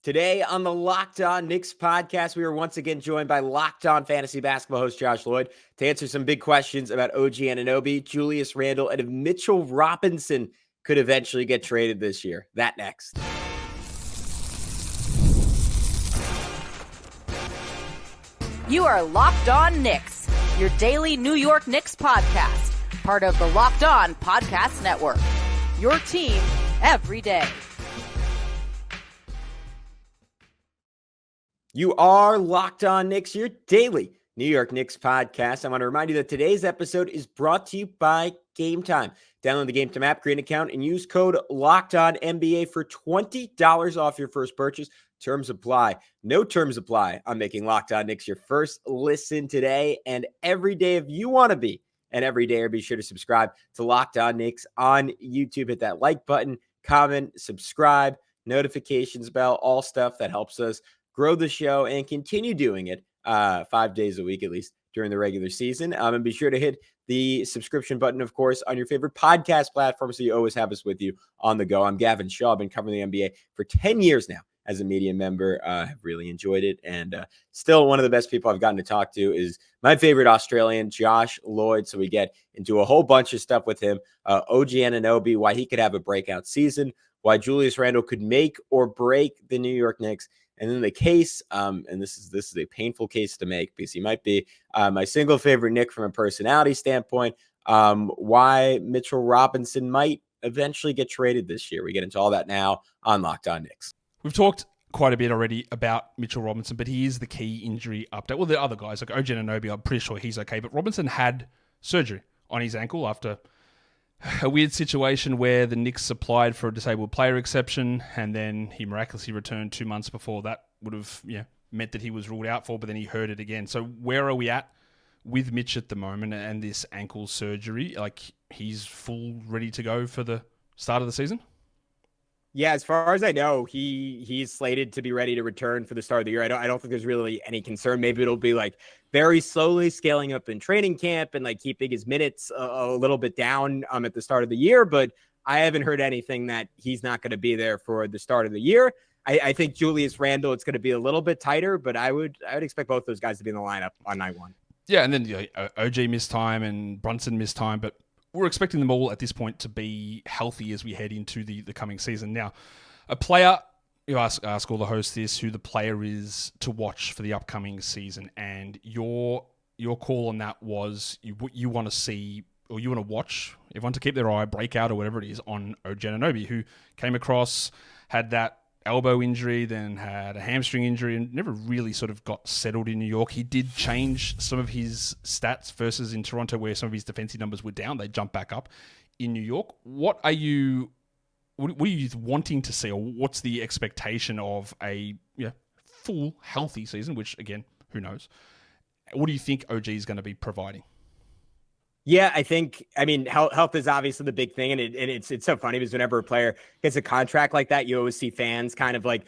Today on the Locked On Knicks podcast, we are once again joined by Locked On Fantasy Basketball host Josh Lloyd to answer some big questions about OG Anunoby, Julius Randle, and if Mitchell Robinson could eventually get traded this year. That next. You are Locked On Knicks, your daily New York Knicks podcast, part of the Locked On Podcast Network. Your team every day. You are Locked On Knicks, your daily New York Knicks podcast. I want to remind you that today's episode is brought to you by Game Time. Download the Game Time app, create an account, and use code LOCKEDONNBA for $20 off your first purchase. Terms apply. No terms apply. I'm making Locked On Knicks your first listen today and every day if you want to be. And every day, be sure to subscribe to Locked On Knicks on YouTube. Hit that like button, comment, subscribe, notifications bell, all stuff that helps us grow the show and continue doing it 5 days a week, at least during the regular season. And be sure to hit the subscription button, of course, on your favorite podcast platform so you always have us with you on the go. I'm Gavin Schall. I've been covering the NBA for 10 years now as a media member. Have really enjoyed it. And still one of the best people I've gotten to talk to is my favorite Australian, Josh Lloyd. So we get into a whole bunch of stuff with him. OG Anunoby, why he could have a breakout season, why Julius Randle could make or break the New York Knicks. And then the case, and this is a painful case to make because he might be my single favorite Knick from a personality standpoint, why Mitchell Robinson might eventually get traded this year. We get into all that now on Locked On Knicks. We've talked quite a bit already about Mitchell Robinson, but he is the key injury update. Well, the other guys, like OG Anunoby, I'm pretty sure he's okay, but Robinson had surgery on his ankle after a weird situation where the Knicks applied for a disabled player exception, and then he miraculously returned 2 months before that would have meant that he was ruled out for, but then he hurt it again. So where are we at with Mitch at the moment and this ankle surgery? Like, he's full ready to go for the start of the season? Yeah, as far as I know, he's slated to be ready to return for the start of the year. I don't think there's really any concern. Maybe it'll be like very slowly scaling up in training camp and like keeping his minutes a little bit down at the start of the year. But I haven't heard anything that he's not going to be there for the start of the year. I think Julius Randle, it's going to be a little bit tighter, but I would expect both those guys to be in the lineup on night one. Yeah, and then OG missed time and Brunson missed time, but we're expecting them all at this point to be healthy as we head into the coming season. Now, a player, you ask all the hosts this, who the player is to watch for the upcoming season, and your call on that was you want to see, or you want to watch, everyone to keep their eye, breakout or whatever it is, on OG Anunoby, who came across, had that elbow injury, then had a hamstring injury, and never really sort of got settled in New York. He did change some of his stats versus in Toronto, where some of his defensive numbers were down. They jumped back up in New York. What are you wanting to see, or what's the expectation of a full healthy season? Which again, who knows? What do you think OG is going to be providing? Yeah, I mean, health is obviously the big thing, and it's so funny because whenever a player gets a contract like that, you always see fans kind of like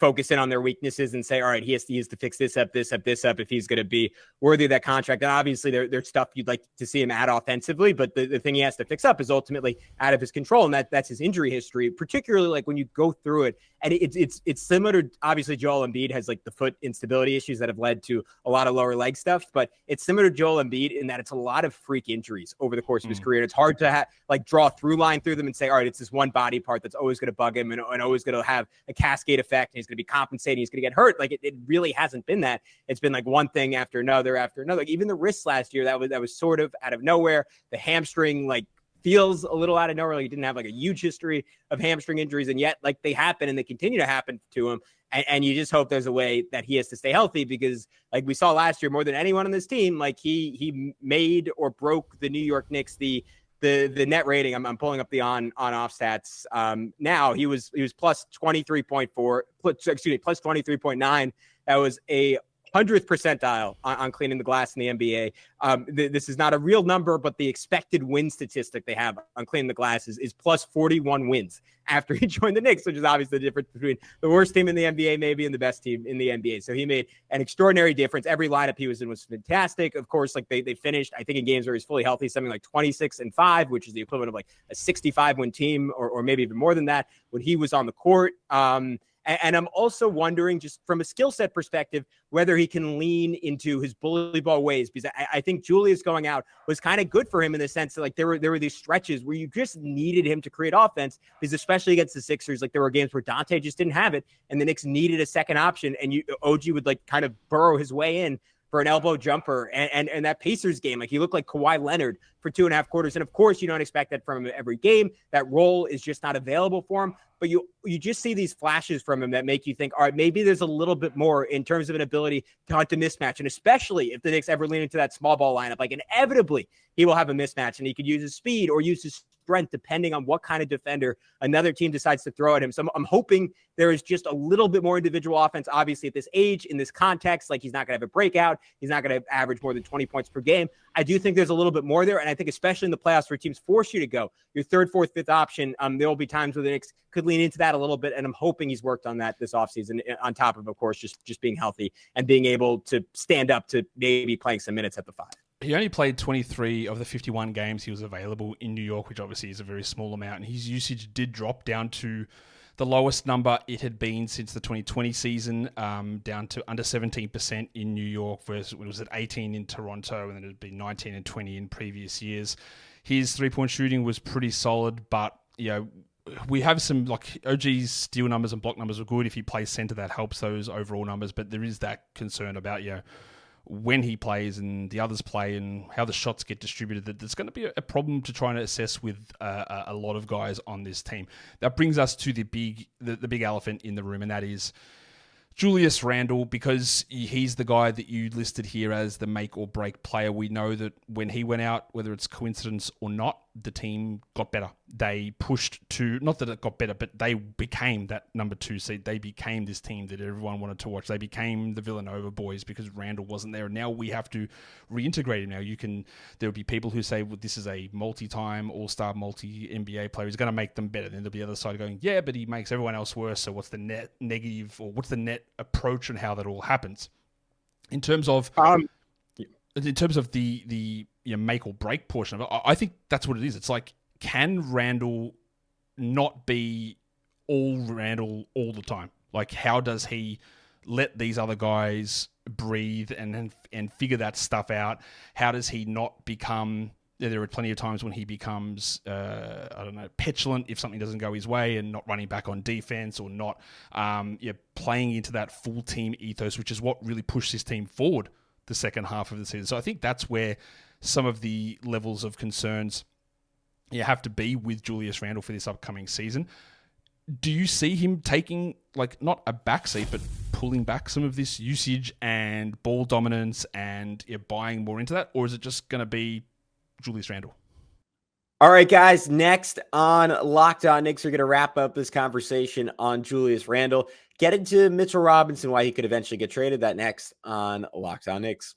focus in on their weaknesses and say, all right, he has to fix this up if he's going to be worthy of that contract. And obviously there's stuff you'd like to see him add offensively, but the thing he has to fix up is ultimately out of his control. And that's his injury history, particularly like when you go through it. And it's similar to, obviously Joel Embiid has like the foot instability issues that have led to a lot of lower leg stuff, but it's similar to Joel Embiid in that it's a lot of freak injuries over the course of his career. And it's hard to draw a through line through them and say, all right, it's this one body part that's always going to bug him and always going to have a cascade effect. And he's going to be compensating. He's going to get hurt. Like it really hasn't been that. It's been like one thing after another. Like even the wrists last year, that was sort of out of nowhere. The hamstring, feels a little out of nowhere. Like he didn't have a huge history of hamstring injuries, and yet they happen and they continue to happen to him. And you just hope there's a way that he has to stay healthy, because like we saw last year, more than anyone on this team, he made or broke the New York Knicks the net rating. I'm pulling up the on-off stats now. He was plus 23.4, plus 23.9. That was a 100th percentile on cleaning the glass in the NBA. This is not a real number, but the expected win statistic they have on cleaning the glass is plus 41 wins after he joined the Knicks, which is obviously the difference between the worst team in the NBA maybe and the best team in the NBA. So he made an extraordinary difference. Every lineup he was in was fantastic. Of course, they finished, I think, in games where he's fully healthy, something like 26-5, which is the equivalent of a 65-win team or maybe even more than that when he was on the court. And I'm also wondering, just from a skill set perspective, whether he can lean into his bully ball ways, because I think Julius going out was kind of good for him in the sense that, like, there were these stretches where you just needed him to create offense, because especially against the Sixers, like, there were games where Dante just didn't have it, and the Knicks needed a second option, and OG would, like, kind of burrow his way in for an elbow jumper. And that Pacers game, like, he looked like Kawhi Leonard for 2.5 quarters. And of course, you don't expect that from him every game. That role is just not available for him. But you just see these flashes from him that make you think, all right, maybe there's a little bit more in terms of an ability to hunt a mismatch. And especially if the Knicks ever lean into that small ball lineup, like, inevitably he will have a mismatch, and he could use his speed or use his strength depending on what kind of defender another team decides to throw at him. So I'm hoping there is just a little bit more individual offense, obviously at this age, in this context. Like, he's not going to have a breakout. He's not going to average more than 20 points per game. I do think there's a little bit more there. And I think especially in the playoffs where teams force you to go your third, fourth, fifth option, there will be times where the Knicks could lean into that a little bit. And I'm hoping he's worked on that this offseason, on top of course, just being healthy and being able to stand up to maybe playing some minutes at the 5. He only played 23 of the 51 games he was available in New York, which obviously is a very small amount. And his usage did drop down to the lowest number it had been since the 2020 season, down to under 17% in New York, versus when it was at 18 in Toronto, and then it had been 19 and 20 in previous years. His three-point shooting was pretty solid, but, you know, we have some, like, OG's steal numbers and block numbers are good. If he plays center, that helps those overall numbers, but there is that concern about, you know, when he plays and the others play and how the shots get distributed, that there's going to be a problem to try and assess with a lot of guys on this team. That brings us to the big elephant in the room, and that is Julius Randle, because he's the guy that you listed here as the make or break player. We know that when he went out, whether it's coincidence or not, the team got better. They pushed to, not that it got better, but they became that number 2 seed. They became this team that everyone wanted to watch. They became the Villanova boys because Randle wasn't there. And now we have to reintegrate him. Now there'll be people who say, well, this is a multi-time all-star, multi-NBA player. He's going to make them better. Then there'll be the other side going, yeah, but he makes everyone else worse. So what's the net negative, or what's the net approach and how that all happens? In terms of the make or break portion of it, I think that's what it is. It's like, can Randle not be all Randle all the time? Like, how does he let these other guys breathe and figure that stuff out? How does he not become... There are plenty of times when he becomes, petulant if something doesn't go his way, and not running back on defense, or not playing into that full team ethos, which is what really pushed this team forward the second half of the season. So I think that's where some of the levels of concerns you have to be with Julius Randle for this upcoming season. Do you see him taking, like, not a backseat, but pulling back some of this usage and ball dominance and buying more into that? Or is it just going to be Julius Randle? All right, guys, next on Locked On Knicks, we're going to wrap up this conversation on Julius Randle, get into Mitchell Robinson, why he could eventually get traded. That next on Locked On Knicks.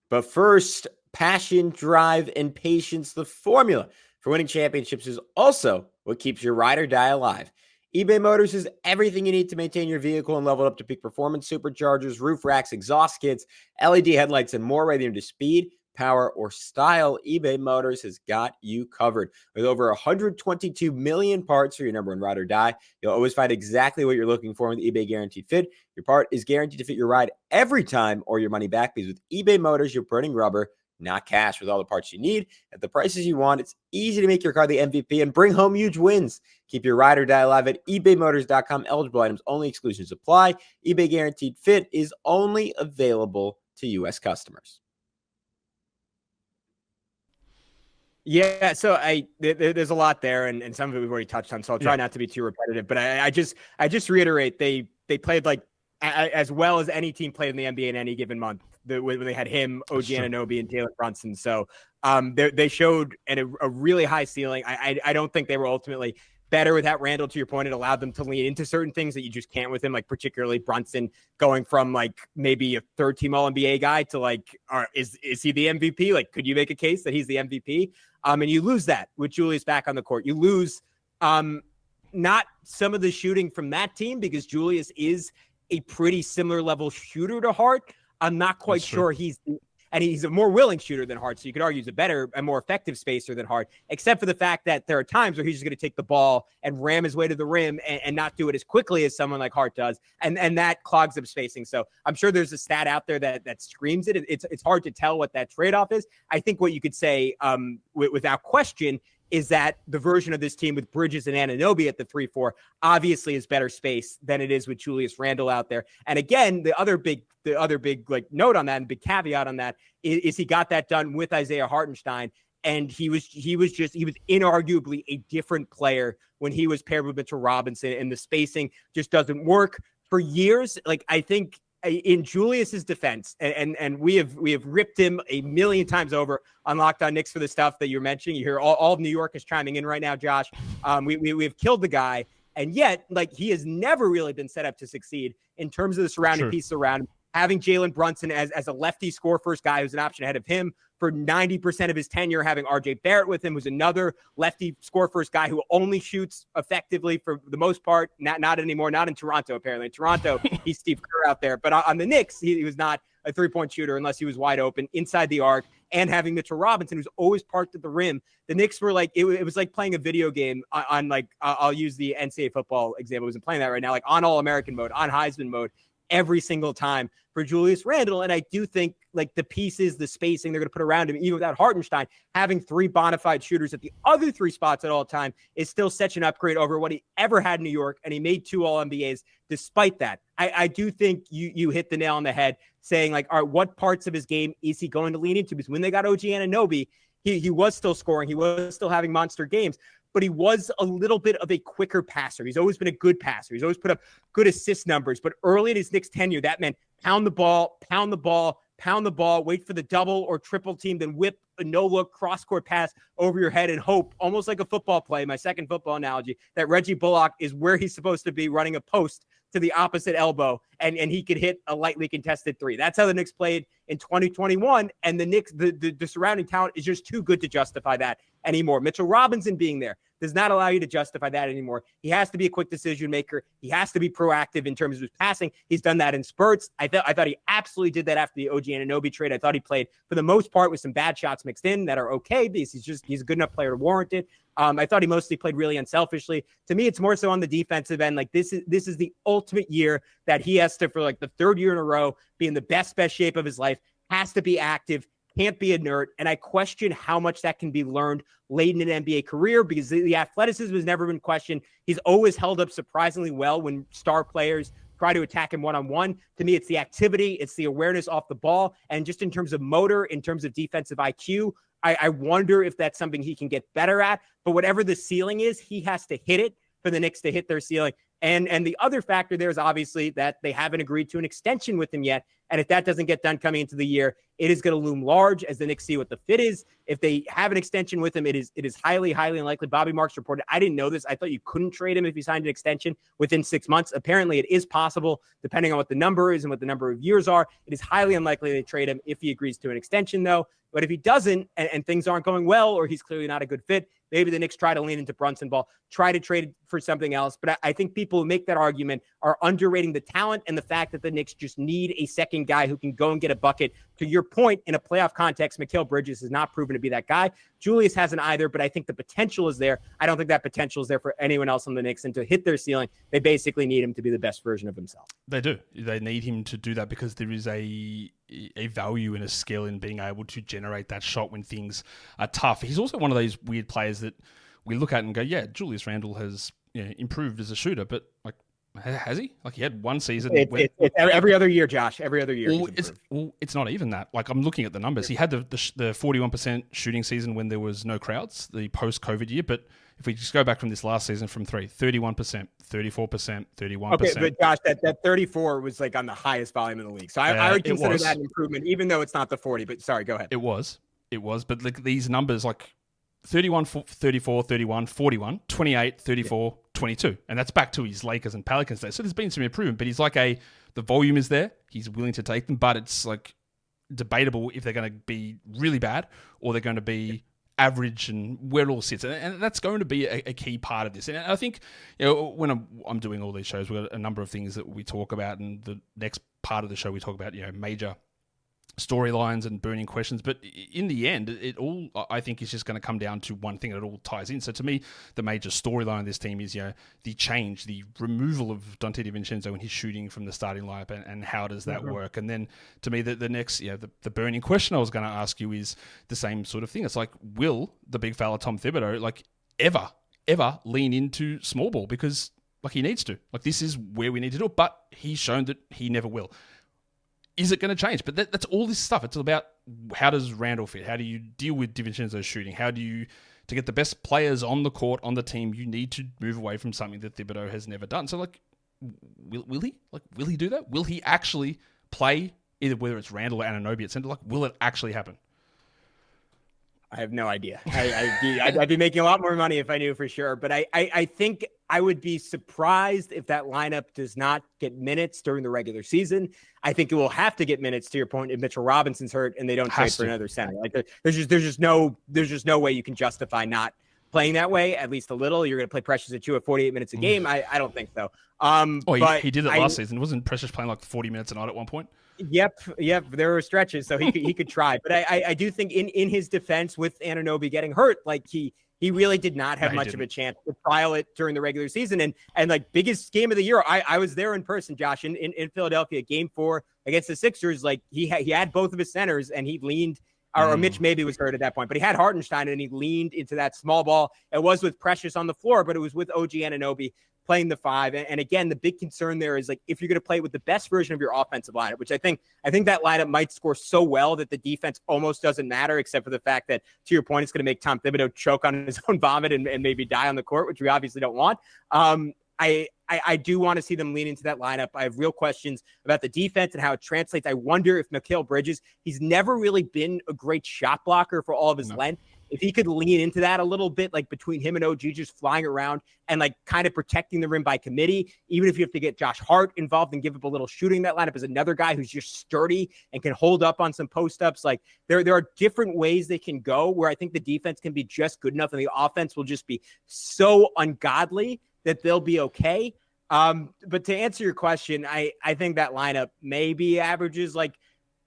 But first, passion, drive, and patience, the formula for winning championships, is also what keeps your ride or die alive. eBay Motors is everything you need to maintain your vehicle and level it up to peak performance. Superchargers, roof racks, exhaust kits, LED headlights, and more. Whether you're into speed, power, or style, eBay Motors has got you covered. With over 122 million parts for your number one ride or die, you'll always find exactly what you're looking for with eBay Guaranteed Fit. Your part is guaranteed to fit your ride every time, or your money back, because with eBay Motors, you're burning rubber, not cash. With all the parts you need at the prices you want, it's easy to make your car the MVP and bring home huge wins. Keep your ride or die alive at ebaymotors.com. Eligible items only. Exclusions apply. eBay Guaranteed Fit is only available to U.S. customers. Yeah, so there's a lot there, and some of it we've already touched on, so I'll try not to be too repetitive. But I just reiterate, they played like as well as any team played in the NBA in any given month. When they had him, OG Anunoby, and Taylor Brunson. So they showed a really high ceiling. I don't think they were ultimately better without Randle. To your point, it allowed them to lean into certain things that you just can't with him, like particularly Brunson going from like maybe a third-team All-NBA guy to like, is he the MVP? Like, could you make a case that he's the MVP? And you lose that with Julius back on the court. You lose not some of the shooting from that team, because Julius is a pretty similar level shooter to Hart. I'm not quite sure he's And he's a more willing shooter than Hart. So you could argue he's a better and more effective spacer than Hart, except for the fact that there are times where he's just going to take the ball and ram his way to the rim and not do it as quickly as someone like Hart does. And that clogs up spacing. So I'm sure there's a stat out there that screams it. It's hard to tell what that trade-off is. I think what you could say without question is that the version of this team with Bridges and Anunoby at the 3-4 obviously is better space than it is with Julius Randle out there. And again, the other big like note on that and big caveat on that is he got that done with Isaiah Hartenstein. And he was inarguably a different player when he was paired with Mitchell Robinson, and the spacing just doesn't work for years. Like, I think in Julius's defense, and we have ripped him a million times over on Locked On Knicks for the stuff that you're mentioning. You hear all of New York is chiming in right now, Josh. We've killed the guy, and yet, like, he has never really been set up to succeed in terms of the surrounding pieces around him. Having Jalen Brunson as a lefty score first guy who's an option ahead of him for 90% of his tenure, having RJ Barrett with him, who's another lefty score first guy who only shoots effectively for the most part. Not anymore. Not in Toronto, apparently. In Toronto, he's Steve Kerr out there. But on the Knicks, he was not a three-point shooter unless he was wide open inside the arc. And having Mitchell Robinson, who's always parked at the rim. The Knicks were like, it was like playing a video game on like, I'll use the NCAA football example. I wasn't playing that right now, like on All-American mode, on Heisman mode, every single time for Julius Randle. And I do think, like, the pieces, the spacing they're going to put around him, even without Hartenstein, having three bona fide shooters at the other three spots at all time is still such an upgrade over what he ever had in New York. And he made 2 All-NBAs despite that. I do think you hit the nail on the head saying, like, all right, what parts of his game is he going to lean into? Because when they got OG Anunoby, he was still scoring. He was still having monster games, but he was a little bit of a quicker passer. He's always been a good passer. He's always put up good assist numbers. But early in his Knicks tenure, that meant pound the ball, wait for the double or triple team, then whip a no-look cross-court pass over your head and hope, almost like a football play, my second football analogy, that Reggie Bullock is where he's supposed to be, running a post to the opposite elbow, and he could hit a lightly contested three. That's how the Knicks played in 2021, and the Knicks, the surrounding talent is just too good to justify that anymore. Mitchell Robinson being there does not allow you to justify that anymore. He has to be a quick decision maker. He has to be proactive in terms of his passing. He's done that in spurts. I thought he absolutely did that after the OG Anunoby trade. I thought he played, for the most part, with some bad shots mixed in that are okay because he's a good enough player to warrant it. I thought he mostly played really unselfishly. To me, it's more so on the defensive end. Like, this is the ultimate year that he has to, for like the third year in a row, be in the best shape of his life, has to be active, can't be inert. And I question how much that can be learned late in an NBA career, because the athleticism has never been questioned. He's always held up surprisingly well when star players try to attack him one-on-one. To me, it's the activity, it's the awareness off the ball. And just in terms of motor, in terms of defensive IQ, I wonder if that's something he can get better at. But whatever the ceiling is, he has to hit it for the Knicks to hit their ceiling. And the other factor there is obviously that they haven't agreed to an extension with him yet. And if that doesn't get done coming into the year, it is going to loom large as the Knicks see what the fit is. If they have an extension with him, it is highly, highly unlikely. Bobby Marks reported, I didn't know this. I thought you couldn't trade him if he signed an extension within 6 months. Apparently it is possible, depending on what the number is and what the number of years are. It is highly unlikely they trade him if he agrees to an extension, though. But if he doesn't, and things aren't going well, or he's clearly not a good fit, maybe the Knicks try to lean into Brunson ball, try to trade for something else. But I think people who make that argument are underrating the talent and the fact that the Knicks just need a second guy who can go and get a bucket. To your point, in a playoff context, Mikal Bridges has not proven to be that guy. Julius hasn't either, but I think the potential is there. I don't think that potential is there for anyone else on the Knicks. And to hit their ceiling, they basically need him to be the best version of himself. They do. They need him to do that because there is a value and a skill in being able to generate that shot when things are tough. He's also one of those weird players that we look at and go, yeah, Julius Randle has improved as a shooter, but like, has he? Like, he had one season. It's every other year, Josh. Every other year. It's not even that. Like, I'm looking at the numbers. He had the 41% shooting season when there was no crowds, the post-COVID year. But if we just go back from this last season from 31%, 34%, 31%. Okay, but Josh, that 34 was like on the highest volume in the league. So I would consider that an improvement, even though it's not the 40. But sorry, go ahead. It was. But like these numbers, like 31, 34, 31, 41, 28, 34, 22. And that's back to his Lakers and Pelicans days. So there's been some improvement, but he's like the volume is there. He's willing to take them, but it's like debatable if they're going to be really bad or they're going to be average and where it all sits. And that's going to be a key part of this. And I think, when I'm doing all these shows, we've got a number of things that we talk about. And the next part of the show, we talk about, major storylines and burning questions, but in the end, it all, I think, is just going to come down to one thing, and it all ties in. So to me, the major storyline of this team is, the change, the removal of Dante DiVincenzo and his shooting from the starting lineup, and how does that work? And then to me, the next, the burning question I was going to ask you is the same sort of thing. It's like, will the big fella Tom Thibodeau ever lean into small ball? Because he needs to. This is where we need to do it, but he's shown that he never will. Is it going to change? But that's all this stuff. It's about, how does Randle fit? How do you deal with DiVincenzo's shooting? How do you, to get the best players on the court, on the team, you need to move away from something that Thibodeau has never done. So, will he? Will he do that? Will he actually play, either whether it's Randle or Anunoby at center? Will it actually happen? I have no idea. I'd be making a lot more money if I knew for sure. But I think I would be surprised if that lineup does not get minutes during the regular season. I think it will have to get minutes, to your point, if Mitchell Robinson's hurt and they don't trade for another center. There's just no way you can justify not playing that way, at least a little. You're going to play Precious at 48 minutes a game. I don't think so. He did it last season. Wasn't Precious playing 40 minutes a night at one point? Yep. There were stretches, so he could try. But I do think in his defense, with Anunoby getting hurt, he really did not have much of a chance to trial it during the regular season. And biggest game of the year, I was there in person, Josh, in Philadelphia, game 4 against the Sixers. He had both of his centers, and he leaned, or Mitch maybe was hurt at that point, but he had Hartenstein, and he leaned into that small ball. It was with Precious on the floor, but it was with OG Anunoby playing the 5. And again, the big concern there is if you're going to play with the best version of your offensive lineup, which I think that lineup might score so well that the defense almost doesn't matter, except for the fact that, to your point, it's going to make Tom Thibodeau choke on his own vomit and maybe die on the court, which we obviously don't want. I do want to see them lean into that lineup. I have real questions about the defense and how it translates. I wonder if Mikal Bridges, he's never really been a great shot blocker for all of his length. If he could lean into that a little bit, between him and OG just flying around and kind of protecting the rim by committee, even if you have to get Josh Hart involved and give up a little shooting, that lineup is another guy who's just sturdy and can hold up on some post-ups. There are different ways they can go where I think the defense can be just good enough and the offense will just be so ungodly that they'll be okay. But to answer your question, I think that lineup maybe averages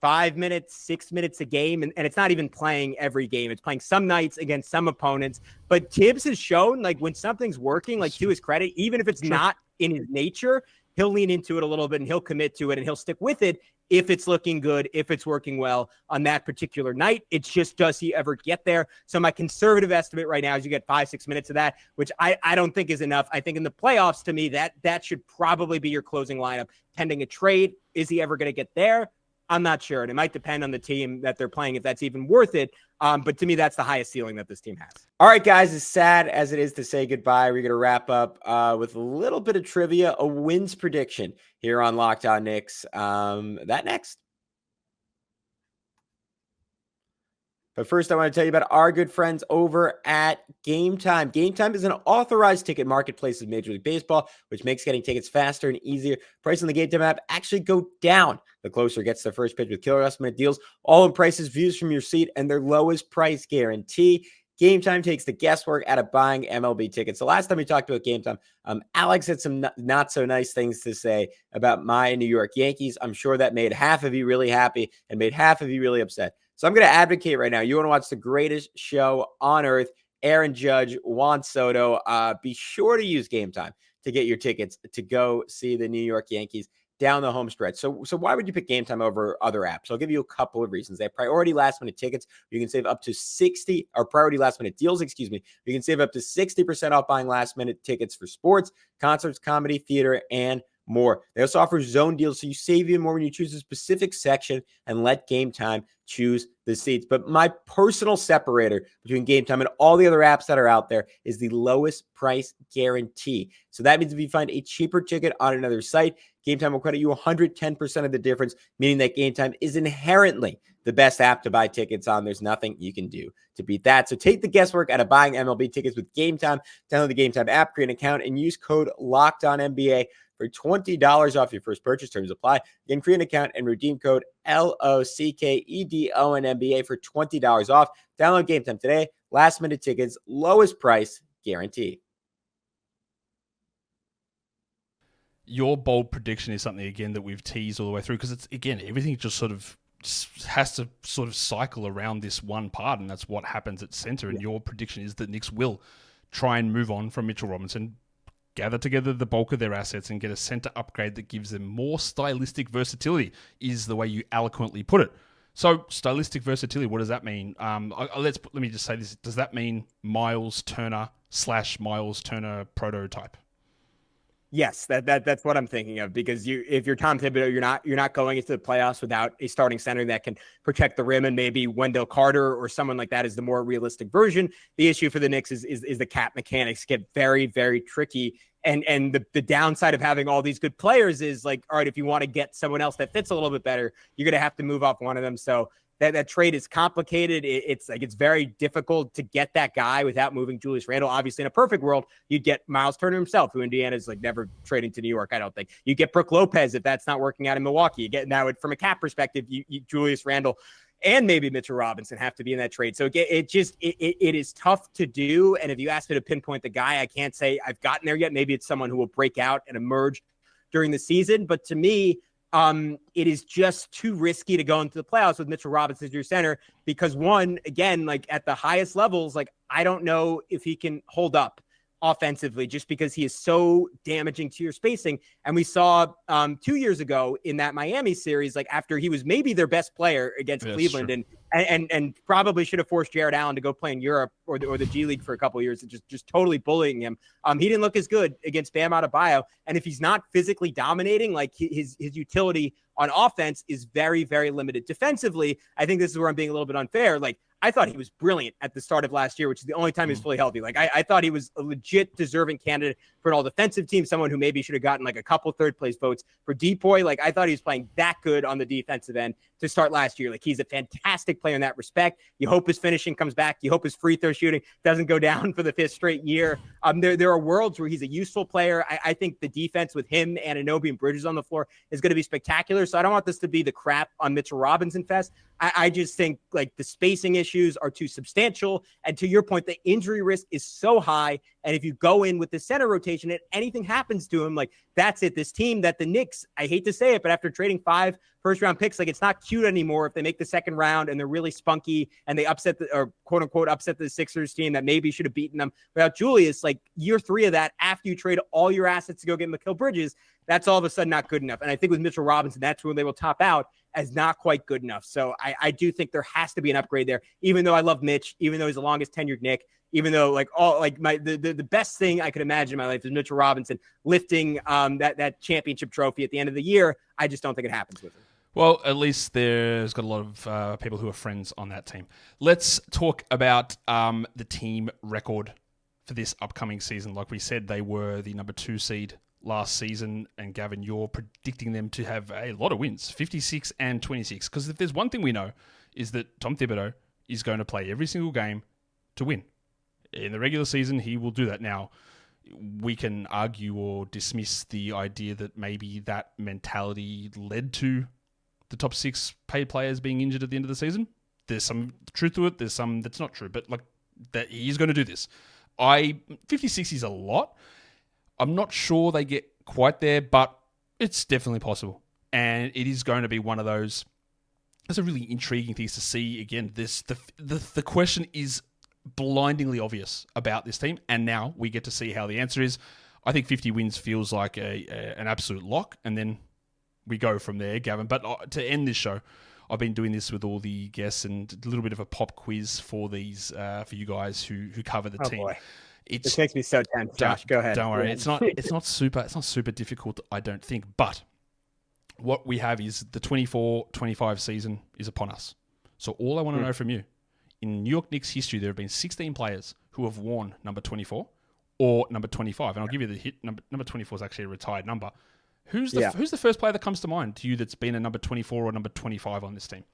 5 minutes, 6 minutes a game. And it's not even playing every game. It's playing some nights against some opponents. But Thibs has shown when something's working, to his credit, even if it's not in his nature, he'll lean into it a little bit and he'll commit to it and he'll stick with it if it's looking good, if it's working well on that particular night. It's just, does he ever get there? So my conservative estimate right now is you get 5-6 minutes of that, which I don't think is enough. I think in the playoffs, to me, that should probably be your closing lineup. Pending a trade, is he ever going to get there? I'm not sure. And it might depend on the team that they're playing, if that's even worth it. But to me, that's the highest ceiling that this team has. All right, guys, as sad as it is to say goodbye, we're going to wrap up with a little bit of trivia, a wins prediction here on Locked On Knicks. That next. But first, I want to tell you about our good friends over at Game Time. Game Time is an authorized ticket marketplace of Major League Baseball, which makes getting tickets faster and easier. Prices on the Game Time app actually go down the closer it gets to the first pitch with killer estimate deals. All in prices, views from your seat, and their lowest price guarantee. Game Time takes the guesswork out of buying MLB tickets. The last time we talked about Game Time, Alex had some not so nice things to say about my New York Yankees. I'm sure that made half of you really happy and made half of you really upset. So I'm going to advocate right now. You want to watch the greatest show on earth, Aaron Judge, Juan Soto. Be sure to use Game Time to get your tickets to go see the New York Yankees down the home stretch. So why would you pick Game Time over other apps? I'll give you a couple of reasons. They have priority last minute tickets. You can save up to 60 or priority last minute deals, excuse me. You can save up to 60% off buying last minute tickets for sports, concerts, comedy, theater, and more. They also offer zone deals, so you save even more when you choose a specific section and let Game Time choose the seats. But my personal separator between Game Time and all the other apps that are out there is the lowest price guarantee. So that means if you find a cheaper ticket on another site, Game Time will credit you 110% of the difference, meaning that Game Time is inherently the best app to buy tickets on. There's nothing you can do to beat that. So take the guesswork out of buying MLB tickets with Game Time. Download the Game Time app, create an account, and use code LOCKEDONNBA for $20 off your first purchase. Terms apply. Again, create an account and redeem code LOCKEDONNBA for $20 off. Download Game Time today. Last minute tickets, lowest price guarantee. Your bold prediction is something, again, that we've teased all the way through, because it's, again, everything just sort of has to sort of cycle around this one part, and that's what happens at center. And your prediction is that Knicks will try and move on from Mitchell Robinson, gather together the bulk of their assets, and get a center upgrade that gives them more stylistic versatility, is the way you eloquently put it. So, stylistic versatility, what does that mean? Let me just say this. Does that mean Miles Turner / Miles Turner prototype? Yes, that's what I'm thinking of, because if you're Tom Thibodeau, you're not going into the playoffs without a starting center that can protect the rim, and maybe Wendell Carter or someone like that is the more realistic version. The issue for the Knicks is the cap mechanics get very, very tricky. And the downside of having all these good players is like, all right, if you want to get someone else that fits a little bit better, you're going to have to move off one of them. So that trade is complicated. It's very difficult to get that guy without moving Julius Randle. Obviously, in a perfect world, you'd get Miles Turner himself, who Indiana's like never trading to New York, I don't think. You get Brook Lopez if that's not working out in Milwaukee. You get now from a cap perspective, you Julius Randle and maybe Mitchell Robinson have to be in that trade. So it is tough to do. And if you ask me to pinpoint the guy, I can't say I've gotten there yet. Maybe it's someone who will break out and emerge during the season. But to me, it is just too risky to go into the playoffs with Mitchell Robinson as your center, because one, again, like at the highest levels, like I don't know if he can hold up offensively, just because he is so damaging to your spacing. And we saw 2 years ago in that Miami series, like after he was maybe their best player against Cleveland, and probably should have forced Jared Allen to go play in Europe or the G League for a couple of years, and just totally bullying him. He didn't look as good against Bam Adebayo. And if he's not physically dominating, like his utility on offense is very, very limited. Defensively, I think this is where I'm being a little bit unfair. Like, I thought he was brilliant at the start of last year, which is the only time he was fully healthy. Like I thought he was a legit deserving candidate for an all-defensive team, someone who maybe should have gotten like a couple third-place votes for Depoy. Like I thought he was playing that good on the defensive end to start last year. Like he's a fantastic player in that respect. You hope his finishing comes back. You hope his free throw shooting doesn't go down for the 5th straight year. There are worlds where he's a useful player. I think the defense with him, Anunoby, and Bridges on the floor is going to be spectacular. So I don't want this to be the crap on Mitchell Robinson fest. I just think like the spacing issues are too substantial. And to your point, the injury risk is so high. And if you go in with the center rotation and anything happens to him, like that's it. This team that the Knicks, I hate to say it, but after trading 5 first-round picks, like it's not cute anymore if they make the second round and they're really spunky and they upset or quote-unquote upset the Sixers team that maybe should have beaten them without Julius. Like year 3 of that, after you trade all your assets to go get Mikal Bridges, that's all of a sudden not good enough. And I think with Mitchell Robinson, that's when they will top out as not quite good enough. So I do think there has to be an upgrade there, even though I love Mitch, even though he's the longest tenured Knick, even though like all like the best thing I could imagine in my life is Mitchell Robinson lifting that championship trophy at the end of the year. I just don't think it happens with him. Well, at least there's got a lot of people who are friends on that team. Let's talk about the team record for this upcoming season. Like we said, they were the number 2 seed last season, and Gavin, you're predicting them to have a lot of wins, 56 and 26. Because if there's one thing we know, is that Tom Thibodeau is going to play every single game to win. In the regular season, he will do that. Now, we can argue or dismiss the idea that maybe that mentality led to the top 6 paid players being injured at the end of the season. There's some truth to it. There's some that's not true. But like that, he's going to do this. 56 is a lot. I'm not sure they get quite there, but it's definitely possible. And it is going to be one of those. It's a really intriguing thing to see. Again, the question is blindingly obvious about this team, and now we get to see how the answer is. I think 50 wins feels like an absolute lock, and then we go from there, Gavin. But to end this show, I've been doing this with all the guests and a little bit of a pop quiz for these for you guys who cover the team. Boy. This makes me so tense, Josh. Go ahead. Don't worry. It's not super difficult, I don't think. But what we have is the 24-25 season is upon us. So all I want to know from you, in New York Knicks history, there have been 16 players who have worn number 24 or number 25. And I'll give you the hit. Number 24 is actually a retired number. Who's the first player that comes to mind to you that's been a number 24 or number 25 on this team?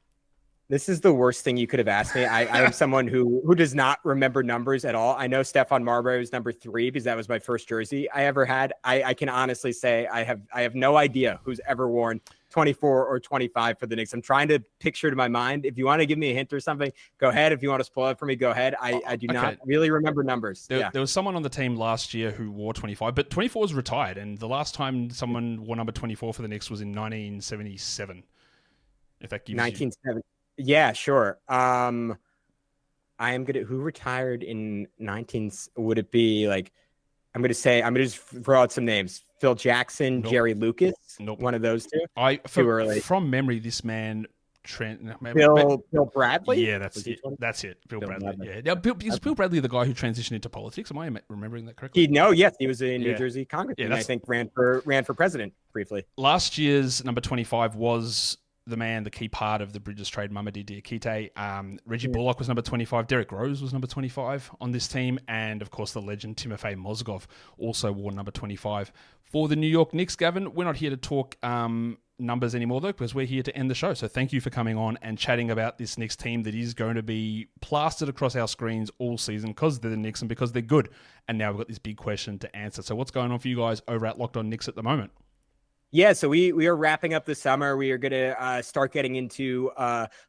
This is the worst thing you could have asked me. I am someone who does not remember numbers at all. I know Stephon Marbury was number 3 because that was my first jersey I ever had. I can honestly say I have no idea who's ever worn 24 or 25 for the Knicks. I'm trying to picture it in my mind. If you want to give me a hint or something, go ahead. If you want to spoil it for me, go ahead. I do not really remember numbers. There was someone on the team last year who wore 25, but 24 was retired. And the last time someone wore number 24 for the Knicks was in 1977. If that gives 1970. Yeah, sure. I am gonna. Who retired in 19? Would it be like? I'm gonna just throw out some names: Phil Jackson, Nope. Jerry Lucas. Nope. One of those two. Too early. From memory, this man. Bill Bradley? Yeah, that's it. That's it. Bill Bradley. Yeah. Now, is Bill Bradley the guy who transitioned into politics? Am I remembering that correctly? Yes, he was in New Jersey Congress. Yeah, and I think ran for president briefly. Last year's number 25 was the man, the key part of the Bridges trade, Mamadi Diakite. Reggie Bullock was number 25. Derrick Rose was number 25 on this team. And, of course, the legend Timofey Mozgov also wore number 25 for the New York Knicks. Gavin, we're not here to talk numbers anymore, though, because we're here to end the show. So thank you for coming on and chatting about this Knicks team that is going to be plastered across our screens all season because they're the Knicks and because they're good. And now we've got this big question to answer. So what's going on for you guys over at Locked On Knicks at the moment? Yeah, so we are wrapping up the summer. We are going to start getting into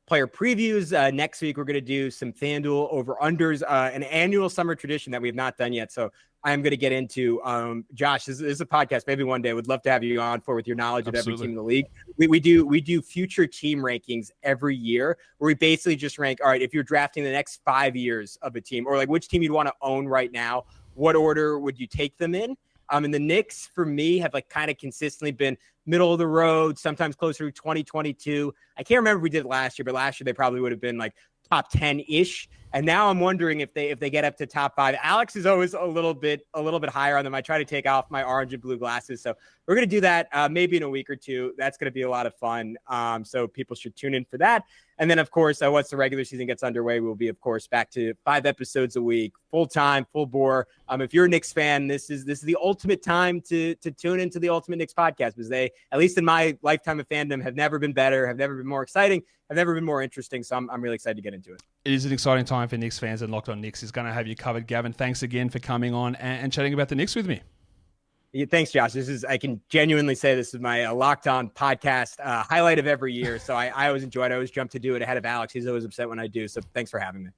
player previews. Next week, we're going to do some FanDuel over-unders, an annual summer tradition that we have not done yet. So I'm going to get into, Josh, this is a podcast maybe one day. Would love to have you on for with your knowledge of every team in the league. We do future team rankings every year where we basically just rank, all right, if you're drafting the next 5 years of a team or like which team you'd want to own right now, what order would you take them in? And the Knicks, for me, have like kind of consistently been middle of the road, sometimes closer to 2022. I can't remember if we did it last year, but last year they probably would have been like top 10-ish. And now I'm wondering if they get up to top 5. Alex is always a little bit higher on them. I try to take off my orange and blue glasses. So we're going to do that maybe in a week or two. That's going to be a lot of fun. So people should tune in for that. And then, of course, once the regular season gets underway, we'll be, of course, back to 5 episodes a week, full time, full bore. If you're a Knicks fan, this is the ultimate time to tune into the Ultimate Knicks podcast because they, at least in my lifetime of fandom, have never been better, have never been more exciting, have never been more interesting. So I'm really excited to get into it. It is an exciting time for Knicks fans, and Locked On Knicks is going to have you covered. Gavin, thanks again for coming on and chatting about the Knicks with me. Yeah, thanks, Josh. I can genuinely say this is my Locked On podcast highlight of every year. So I always enjoy it. I always jump to do it ahead of Alex. He's always upset when I do. So thanks for having me.